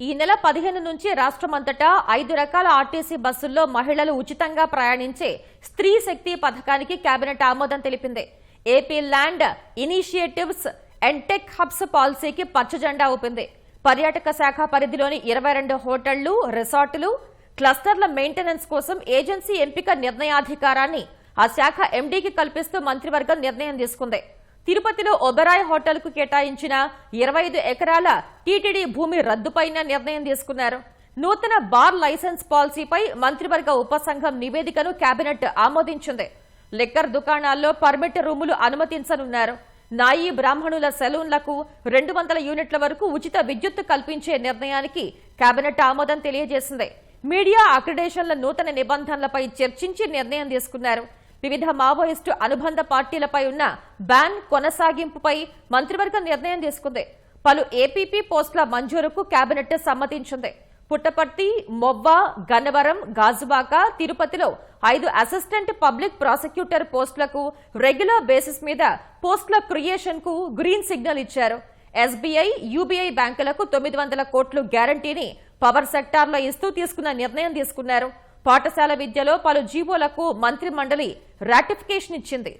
ఈ నెల 15 నుంచి రాష్ట్రమంతటా 5 రకాల ఆర్టీసీ బస్సుల్లో మహిళలు ఉచితంగా ప్రయాణించే స్త్రీ శక్తి పథకానికి కేబినెట్ ఆమోదం తెలిపింది. AP land initiatives and tech hubs పాలసీకి పచ్చజెండా ఊపింది. పర్యాటక శాఖ పరిధిలోని 22 హోటళ్లు, రిసార్టులు, క్లస్టర్ల మెయింటెనెన్స్ కోసం ఏజెన్సీ ఎంపిక నిర్ణయాధికారాన్ని ఆ శాఖ ఎండీకి కల్పిస్తూ మంత్రివర్గం నిర్ణయం తీసుకుంది. తిరుపతిలో ఒబెరాయ్ హోటల్ కు కేటాయించిన 25 ఎకరాల టీటీడీ భూమి రద్దుపైన నిర్ణయం తీసుకున్నారు. నూతన బార్ లైసెన్స్ పాలసీపై మంత్రివర్గ ఉపసంఘం నివేదికను కేబినెట్ ఆమోదించింది. లిక్కర్ దుకాణాల్లో పర్మిట్ రూములు అనుమతించనున్నారు. నాయీ బ్రాహ్మణుల సెలూన్లకు 200 యూనిట్ల వరకు ఉచిత విద్యుత్తు కల్పించే నిర్ణయానికి కేబినెట్ ఆమోదం తెలియజేసింది. మీడియా అక్రిడేషన్ల నూతన నిబంధనలపై చర్చించి నిర్ణయం తీసుకున్నారు. వివిధ మావోయిస్టు అనుబంధ పార్టీలపై ఉన్న బ్యాన్ కొనసాగింపుపై మంత్రివర్గం నిర్ణయం తీసుకుంది. పలు ఏపీపీ పోస్టుల మంజూరుకు కేబినెట్ సమ్మతించింది. పుట్టపర్తి, మొవ్వ, గన్నవరం, గాజువాక, తిరుపతిలో 5 అసిస్టెంట్ పబ్లిక్ ప్రాసిక్యూటర్ పోస్టులకు రెగ్యులర్ బేసిస్ మీద పోస్టుల క్రియేషన్ కు గ్రీన్ సిగ్నల్ ఇచ్చారు. ఎస్బీఐ, యూబీఐ బ్యాంకులకు 900 కోట్లు గ్యారంటీని పవర్ సెక్టార్లో ఇస్తూ తీసుకున్న నిర్ణయం తీసుకున్నారు. పాఠశాల విద్యలో పలు జీవోలకు మంత్రి మండలి రాటిఫికేషన్ ఇచ్చింది.